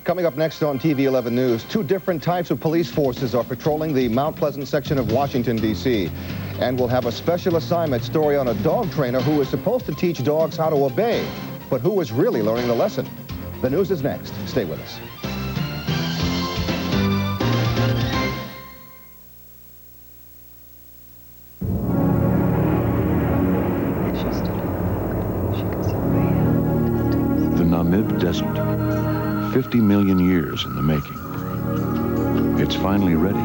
Coming up next on TV 11 News, two different types of police forces are patrolling the Mount Pleasant section of Washington, D.C. And we'll have a special assignment story on a dog trainer who is supposed to teach dogs how to obey, but who was really learning the lesson. The news is next. Stay with us. The Namib Desert, 50 million years in the making. It's finally ready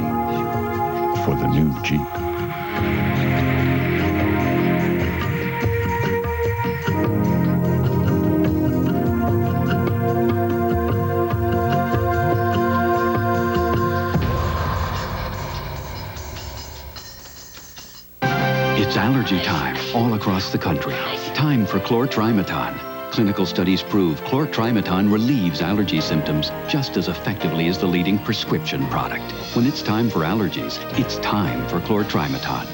for the new Jeep. It's allergy time all across the country. Time for chlortrimeton. Clinical studies prove chlortrimeton relieves allergy symptoms just as effectively as the leading prescription product. When it's time for allergies, it's time for chlortrimeton.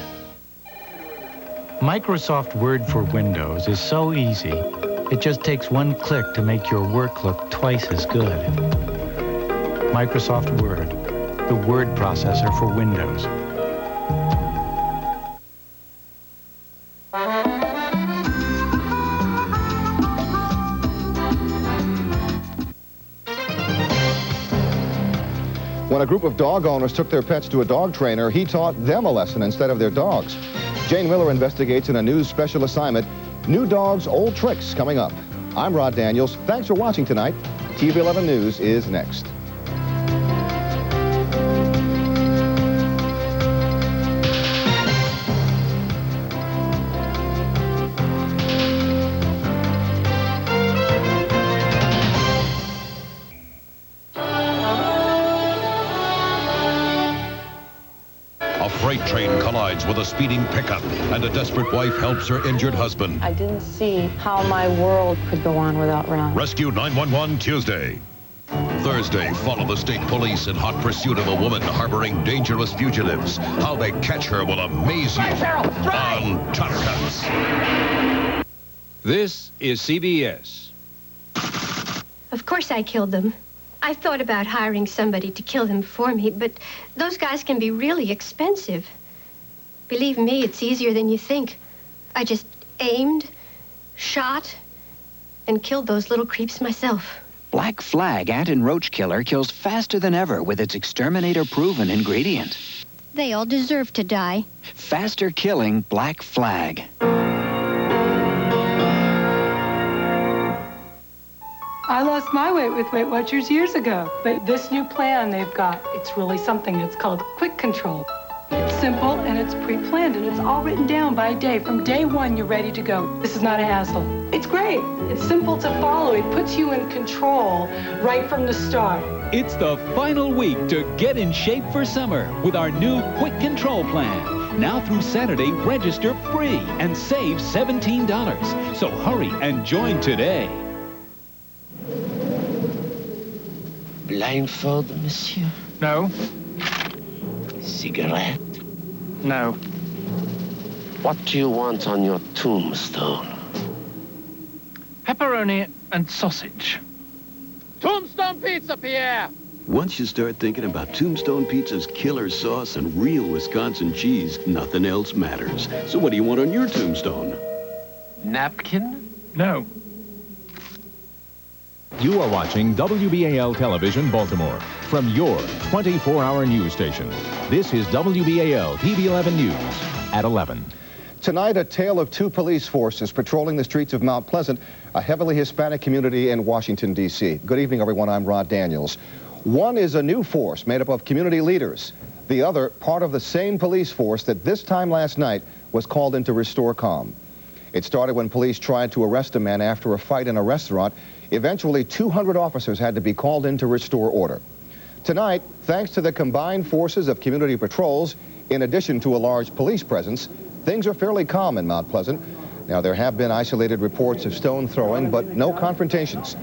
Microsoft Word for Windows is so easy, it just takes one click to make your work look twice as good. Microsoft Word, the word processor for Windows. When a group of dog owners took their pets to a dog trainer, he taught them a lesson instead of their dogs. Jane Miller investigates in a news special assignment, New Dogs, Old Tricks, coming up. I'm Rod Daniels. Thanks for watching tonight. TV 11 News is next. A freight train collides with a speeding pickup, and a desperate wife helps her injured husband. I didn't see how my world could go on without Ron. Rescue 911 Tuesday. Thursday, follow the state police in hot pursuit of a woman harboring dangerous fugitives. How they catch her will amaze you on Top Cuts. This is CBS. Of course I killed them. I thought about hiring somebody to kill them for me, but those guys can be really expensive. Believe me, it's easier than you think. I just aimed, shot, and killed those little creeps myself. Black Flag Ant and Roach Killer kills faster than ever with its exterminator-proven ingredient. They all deserve to die. Faster killing Black Flag. I lost my weight with Weight Watchers years ago, but this new plan they've got, it's really something. It's called Quick Control. It's simple and it's pre-planned and it's all written down by day. From day one, you're ready to go. This is not a hassle. It's great. It's simple to follow. It puts you in control right from the start. It's the final week to get in shape for summer with our new Quick Control plan. Now through Saturday, register free and save $17. So hurry and join today. Blindfold, monsieur? No. Cigarette? No. What do you want on your tombstone? Pepperoni and sausage. Tombstone Pizza, Pierre! Once you start thinking about Tombstone Pizza's killer sauce and real Wisconsin cheese, nothing else matters. So what do you want on your tombstone? Napkin? No. You are watching WBAL Television Baltimore from your 24-hour news station. This is WBAL TV 11 News at 11. Tonight, a tale of two police forces patrolling the streets of Mount Pleasant, a heavily Hispanic community in Washington, D.C. Good evening, everyone. I'm Rod Daniels. One is a new force made up of community leaders. The other, part of the same police force that this time last night was called in to restore calm. It started when police tried to arrest a man after a fight in a restaurant. Eventually, 200 officers had to be called in to restore order. Tonight, thanks to the combined forces of community patrols, in addition to a large police presence, things are fairly calm in Mount Pleasant. Now, there have been isolated reports of stone throwing, but no confrontations.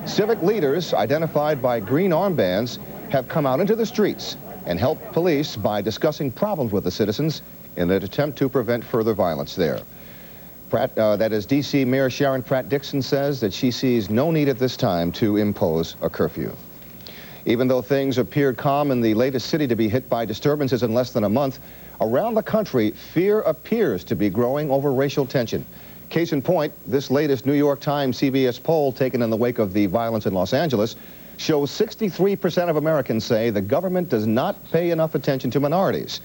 Civic leaders, identified by green armbands, have come out into the streets and helped police by discussing problems with the citizens in an attempt to prevent further violence there. That is, D.C. Mayor Sharon Pratt Dixon says that she sees no need at this time to impose a curfew. Even though things appeared calm in the latest city to be hit by disturbances in less than a month, around the country, fear appears to be growing over racial tension. Case in point, this latest New York Times CBS poll taken in the wake of the violence in Los Angeles shows 63% of Americans say the government does not pay enough attention to minorities.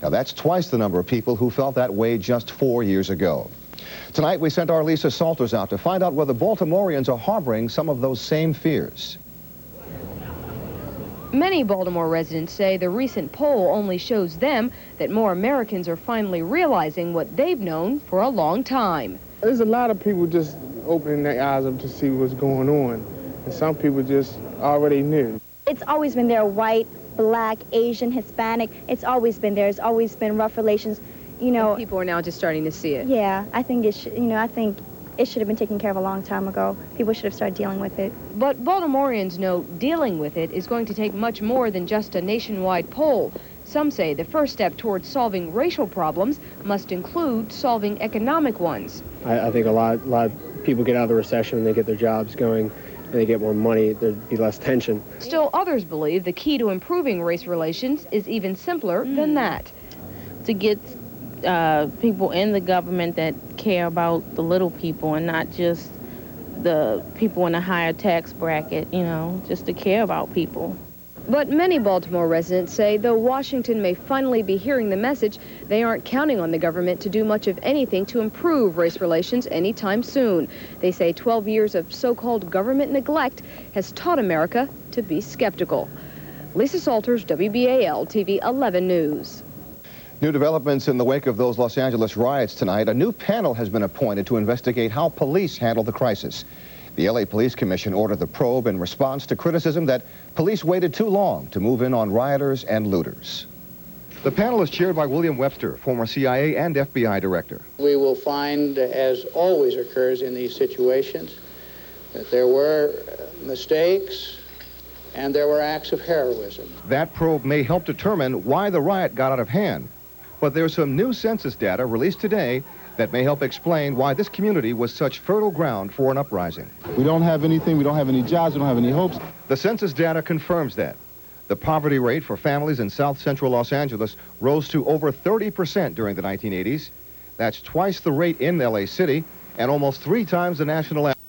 Now, that's twice the number of people who felt that way just 4 years ago. Tonight, we sent our Lisa Salters out to find out whether Baltimoreans are harboring some of those same fears. Many Baltimore residents say the recent poll only shows them that more Americans are finally realizing what they've known for a long time. There's a lot of people just opening their eyes up to see what's going on, and some people just already knew. It's always been there, white, black, Asian, Hispanic. It's always been there. It's always been rough relations, you know. And people are now just starting to see it. Yeah, I think it should, I think it should have been taken care of a long time ago. People should have started dealing with it. But Baltimoreans know dealing with it is going to take much more than just a nationwide poll. Some say the first step towards solving racial problems must include solving economic ones. I think a lot of people get out of the recession and they get their jobs going and they get more money, there'd be less tension. Still, others believe the key to improving race relations is even simpler than that. To get people in the government that care about the little people and not just the people in a higher tax bracket, just to care about people. But many Baltimore residents say though Washington may finally be hearing the message, they aren't counting on the government to do much of anything to improve race relations anytime soon. They say 12 years of so-called government neglect has taught America to be skeptical. Lisa Salters, WBAL-TV 11 News. New developments in the wake of those Los Angeles riots tonight. A new panel has been appointed to investigate how police handled the crisis. The LA Police Commission ordered the probe in response to criticism that police waited too long to move in on rioters and looters. The panel is chaired by William Webster, former CIA and FBI director. We will find, as always occurs in these situations, that there were mistakes and there were acts of heroism. That probe may help determine why the riot got out of hand. But there's some new census data released today that may help explain why this community was such fertile ground for an uprising. We don't have anything, we don't have any jobs, we don't have any hopes. The census data confirms that. The poverty rate for families in South Central Los Angeles rose to over 30% during the 1980s. That's twice the rate in LA City and almost 3 times the national average.